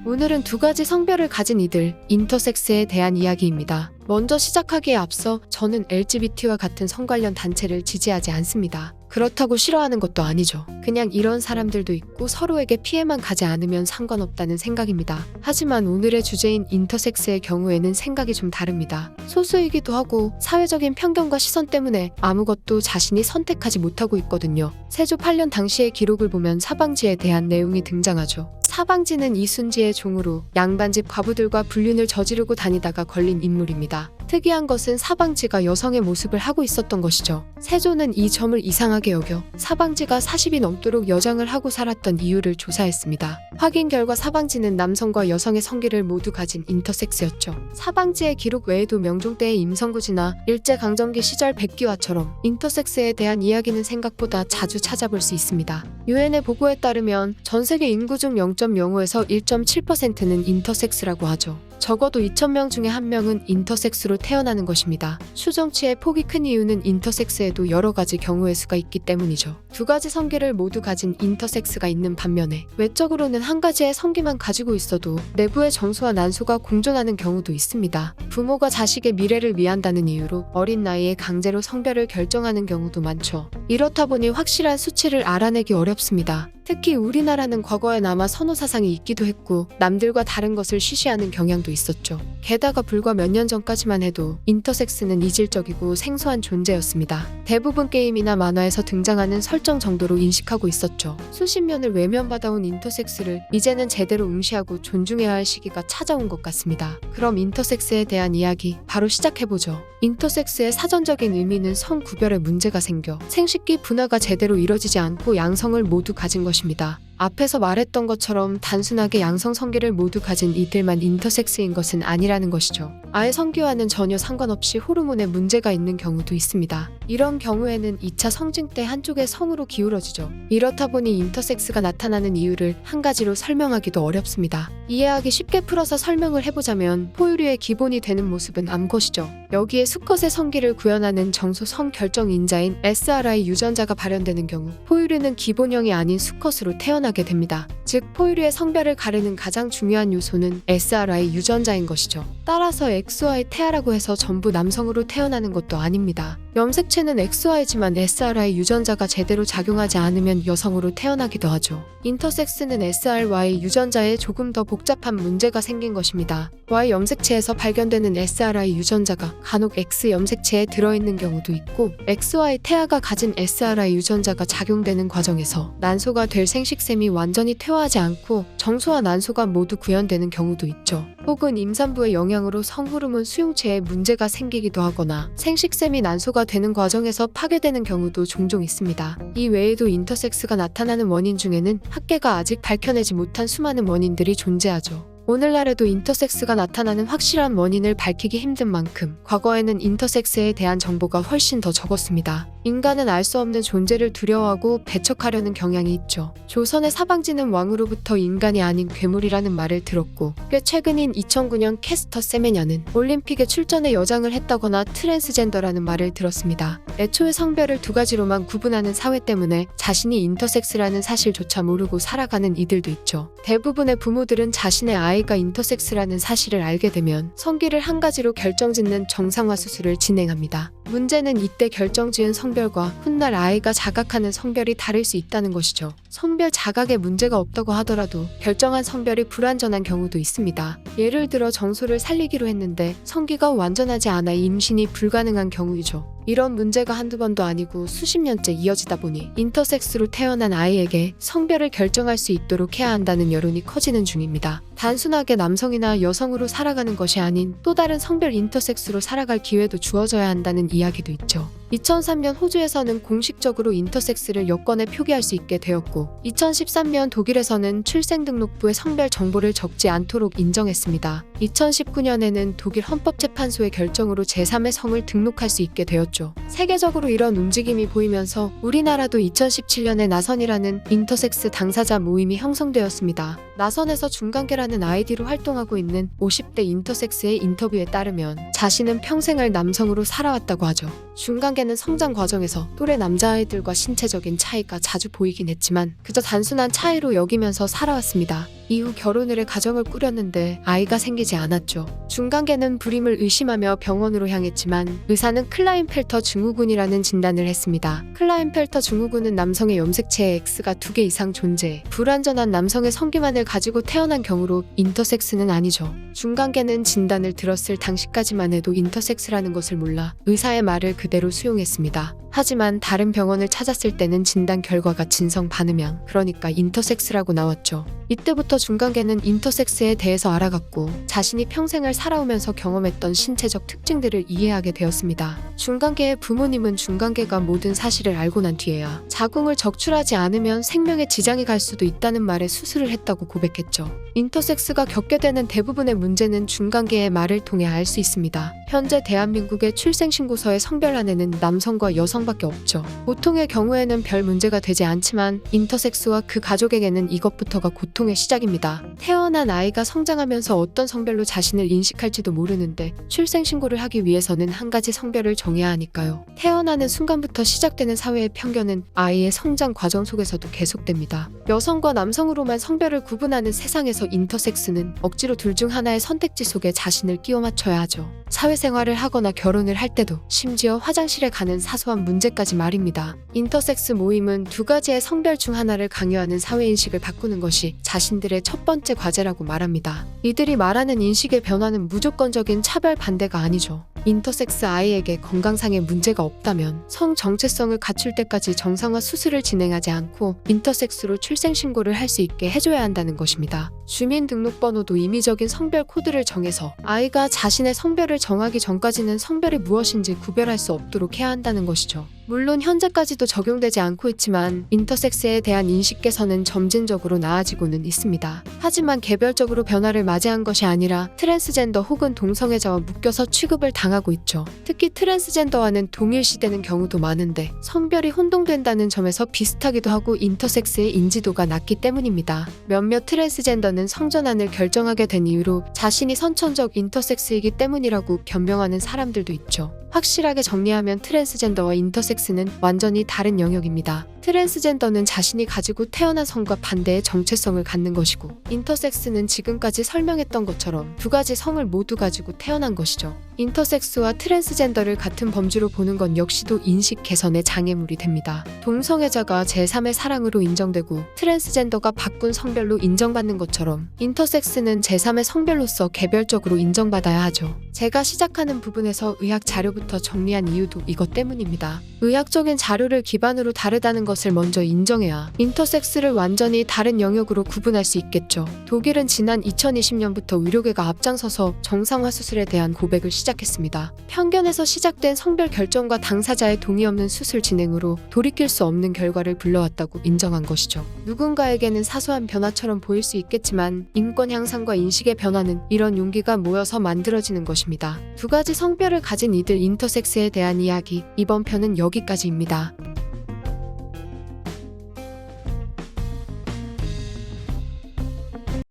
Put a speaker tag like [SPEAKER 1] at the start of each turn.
[SPEAKER 1] 오늘은 두 가지 성별을 가진 이들, 인터섹스에 대한 이야기입니다. 먼저 시작하기에 앞서 저는 LGBT와 같은 성 관련 단체를 지지하지 않습니다. 그렇다고 싫어하는 것도 아니죠. 그냥 이런 사람들도 있고 서로에게 피해만 가지 않으면 상관없다는 생각입니다. 하지만 오늘의 주제인 인터섹스의 경우에는 생각이 좀 다릅니다. 소수이기도 하고 사회적인 편견과 시선 때문에 아무것도 자신이 선택하지 못하고 있거든요. 세조 8년 당시의 기록을 보면 사방지에 대한 내용이 등장하죠. 사방지는 이순지의 종으로 양반집 과부들과 불륜을 저지르고 다니다가 걸린 인물입니다. 특이한 것은 사방지가 여성의 모습을 하고 있었던 것이죠. 세조는 이 점을 이상하게 여겨 사방지가 40이 넘도록 여장을 하고 살았던 이유를 조사했습니다. 확인 결과 사방지는 남성과 여성의 성기를 모두 가진 인터섹스였죠. 사방지의 기록 외에도 명종 때의 임성구지나 일제강점기 시절 백기화처럼 인터섹스에 대한 이야기는 생각보다 자주 찾아볼 수 있습니다. 유엔의 보고에 따르면 전 세계 인구 중 0.05에서 1.7%는 인터섹스라고 하죠. 적어도 2,000명 중에 1명은 인터섹스로 태어나는 것입니다. 수정치의 폭이 큰 이유는 인터섹스에도 여러 가지 경우의 수가 있기 때문이죠. 두 가지 성기를 모두 가진 인터섹스가 있는 반면에 외적으로는 한 가지의 성기만 가지고 있어도 내부의 정수와 난소가 공존하는 경우도 있습니다. 부모가 자식의 미래를 위한다는 이유로 어린 나이에 강제로 성별을 결정하는 경우도 많죠. 이렇다 보니 확실한 수치를 알아내기 어렵습니다. 특히 우리나라는 과거에 남아 선호 사상이 있기도 했고 남들과 다른 것을 쉬쉬하는 경향도 있었죠. 게다가 불과 몇 년 전까지만 해도 인터섹스는 이질적이고 생소한 존재였습니다. 대부분 게임이나 만화에서 등장하는 설정 정도로 인식하고 있었죠. 수십 년을 외면받아온 인터섹스를 이제는 제대로 응시하고 존중해야 할 시기가 찾아온 것 같습니다. 그럼 인터섹스에 대한 이야기 바로 시작해보죠. 인터섹스의 사전적인 의미는 성 구별에 문제가 생겨 생식기 분화가 제대로 이뤄지지 않고 양성을 모두 가진 것입니다. 앞에서 말했던 것처럼 단순하게 양성 성기를 모두 가진 이들만 인터섹스인 것은 아니라는 것이죠. 아예 성기와는 전혀 상관없이 호르몬에 문제가 있는 경우도 있습니다. 이런 경우에는 2차 성징 때 한쪽의 성으로 기울어지죠. 이렇다 보니 인터섹스가 나타나는 이유를 한 가지로 설명하기도 어렵습니다. 이해하기 쉽게 풀어서 설명을 해보자면 포유류의 기본이 되는 모습은 암컷이죠. 여기에 수컷의 성기를 구현하는 정소 성결정인자인 SRI 유전자가 발현되는 경우 포유류는 기본형이 아닌 수컷으로 태어나게 됩니다. 즉 포유류의 성별을 가르는 가장 중요한 요소는 SRI 유전자인 것이죠. 따라서 XY 태아라고 해서 전부 남성으로 태어나는 것도 아닙니다. 염색체는 XY지만 SRI 유전자가 제대로 작용하지 않으면 여성으로 태어나기도 하죠. 인터섹스는 SRY 유전자에 조금 더 복잡한 문제가 생긴 것입니다. Y 염색체에서 발견되는 SRI 유전자가 간혹 X 염색체에 들어있는 경우도 있고 XY 태아가 가진 SRI 유전자가 작용되는 과정에서 난소가 될 생식샘이 완전히 퇴화하지 않고 정소와 난소가 모두 구현되는 경우도 있죠. 혹은 임산부의 영향으로 성호르몬 수용체에 문제가 생기기도 하거나 생식샘이 난소가 되는 과정에서 파괴되는 경우도 종종 있습니다. 이 외에도 인터섹스가 나타나는 원인 중에는 학계가 아직 밝혀내지 못한 수많은 원인들이 존재하죠. 오늘날에도 인터섹스가 나타나는 확실한 원인을 밝히기 힘든 만큼 과거에는 인터섹스에 대한 정보가 훨씬 더 적었습니다. 인간은 알 수 없는 존재를 두려워하고 배척하려는 경향이 있죠. 조선의 사방지는 왕으로부터 인간이 아닌 괴물이라는 말을 들었고 꽤 최근인 2009년 캐스터 세메냐는 올림픽에 출전해 여장을 했다거나 트랜스젠더라는 말을 들었습니다. 애초에 성별을 두 가지로만 구분하는 사회 때문에 자신이 인터섹스라는 사실조차 모르고 살아가는 이들도 있죠. 대부분의 부모들은 자신의 아이가 인터섹스라는 사실을 알게 되면 성기를 한 가지로 결정짓는 정상화 수술을 진행합니다. 문제는 이때 결정지은 성별과 훗날 아이가 자각하는 성별이 다를 수 있다는 것이죠. 성별 자각에 문제가 없다고 하더라도 결정한 성별이 불완전한 경우도 있습니다. 예를 들어 정소를 살리기로 했는데 성기가 완전하지 않아 임신이 불가능한 경우이죠. 이런 문제가 한두 번도 아니고 수십 년째 이어지다 보니 인터섹스로 태어난 아이에게 성별을 결정할 수 있도록 해야 한다는 여론이 커지는 중입니다. 단순하게 남성이나 여성으로 살아가는 것이 아닌 또 다른 성별 인터섹스로 살아갈 기회도 주어져야 한다는 이야기도 있죠. 2003년 호주에서는 공식적으로 인터섹스를 여권에 표기할 수 있게 되었고 2013년 독일에서는 출생등록부에 성별 정보를 적지 않도록 인정했습니다. 2019년에는 독일 헌법재판소의 결정으로 제3의 성을 등록할 수 있게 되었죠. 세계적으로 이런 움직임이 보이면서 우리나라도 2017년에 나선이라는 인터섹스 당사자 모임이 형성되었습니다. 나선에서 중간계라는 아이디로 활동하고 있는 50대 인터섹스의 인터뷰에 따르면 자신은 평생을 남성으로 살아왔다고 하죠. 중간계는 성장 과정에서 또래 남자아이들과 신체적인 차이가 자주 보이긴 했지만 그저 단순한 차이로 여기면서 살아왔습니다. 이후 결혼을 해 가정을 꾸렸는데 아이가 생기지 않았죠. 중간계는 불임을 의심하며 병원으로 향했지만 의사는 클라인펠터 증후군이라는 진단을 했습니다. 클라인펠터 증후군은 남성의 염색체에 X가 2개 이상 존재해 불완전한 남성의 성기만을 가지고 태어난 경우로 인터섹스는 아니죠. 중간계는 진단을 들었을 당시까지만 해도 인터섹스라는 것을 몰라 의사의 말을 그대로 수용했습니다. 하지만 다른 병원을 찾았을 때는 진단 결과가 진성 반음양, 그러니까 인터섹스라고 나왔죠. 이때부터 중간계는 인터섹스에 대해서 알아갔고 자신이 평생을 살아오면서 경험했던 신체적 특징들을 이해하게 되었습니다. 중간계의 부모님은 중간계가 모든 사실을 알고 난 뒤에야 자궁을 적출하지 않으면 생명에 지장이 갈 수도 있다는 말에 수술을 했다고 고백했죠. 인터섹스가 겪게 되는 대부분의 문제는 중간계의 말을 통해 알 수 있습니다. 현재 대한민국의 출생신고서의 성별란에는 남성과 여성밖에 없죠. 보통의 경우에는 별 문제가 되지 않지만 인터섹스와 그 가족에게는 이것부터가 고통의 시작입니다. 태어난 아이가 성장하면서 어떤 성별로 자신을 인식할지도 모르는데 출생신고를 하기 위해서는 한 가지 성별을 정해야 하니까요. 태어나는 순간부터 시작되는 사회의 편견은 아이의 성장 과정 속에서도 계속됩니다. 여성과 남성으로만 성별을 구분하는 세상에서 인터섹스는 억지로 둘 중 하나의 선택지 속에 자신을 끼워 맞춰야 하죠. 사회생활을 하거나 결혼을 할 때도, 심지어 화장실에 가는 사소한 문제까지 말입니다. 인터섹스 모임은 두 가지의 성별 중 하나를 강요하는 사회인식을 바꾸는 것이 자신들의 첫 번째 과제라고 말합니다. 이들이 말하는 인식의 변화는 무조건적인 차별 반대가 아니죠. 인터섹스 아이에게 건강상의 문제가 없다면 성 정체성을 갖출 때까지 정상화 수술을 진행하지 않고 인터섹스로 출생신고를 할 수 있게 해줘야 한다는 것입니다. 주민등록번호도 임의적인 성별 코드를 정해서 아이가 자신의 성별을 정하기 전까지는 성별이 무엇인지 구별할 수 없도록 해야 한다는 것이죠. 물론 현재까지도 적용되지 않고 있지만 인터섹스에 대한 인식 개선은 점진적으로 나아지고는 있습니다. 하지만 개별적으로 변화를 맞이한 것이 아니라 트랜스젠더 혹은 동성애자와 묶여서 취급을 당하고 있죠. 특히 트랜스젠더와는 동일시되는 경우도 많은데 성별이 혼동된다는 점에서 비슷하기도 하고 인터섹스의 인지도가 낮기 때문입니다. 몇몇 트랜스젠더는 성전환을 결정하게 된 이유로 자신이 선천적 인터섹스이기 때문이라고 변명하는 사람들도 있죠. 확실하게 정리하면 트랜스젠더와 인터섹스는 완전히 다른 영역입니다. 트랜스젠더는 자신이 가지고 태어난 성과 반대의 정체성을 갖는 것이고 인터섹스는 지금까지 설명했던 것처럼 두 가지 성을 모두 가지고 태어난 것이죠. 인터섹스와 트랜스젠더를 같은 범주로 보는 건 역시도 인식 개선의 장애물이 됩니다. 동성애자가 제3의 사랑으로 인정되고 트랜스젠더가 바꾼 성별로 인정받는 것처럼 인터섹스는 제3의 성별로서 개별적으로 인정받아야 하죠. 제가 시작하는 부분에서 의학 자료부터 정리한 이유도 이것 때문입니다. 의학적인 자료를 기반으로 다르다는 것을 먼저 인정해야 인터섹스를 완전히 다른 영역으로 구분할 수 있겠죠. 독일은 지난 2020년부터 의료계가 앞장서서 정상화 수술에 대한 고백을 시작했습니다. 편견에서 시작된 성별 결정과 당사자의 동의 없는 수술 진행으로 돌이킬 수 없는 결과를 불러왔다고 인정한 것이죠. 누군가에게는 사소한 변화처럼 보일 수 있겠지만 인권 향상과 인식의 변화는 이런 용기가 모여서 만들어지는 것입니다. 두 가지 성별을 가진 이들 인터섹스에 대한 이야기, 이번 편은 여기까지입니다.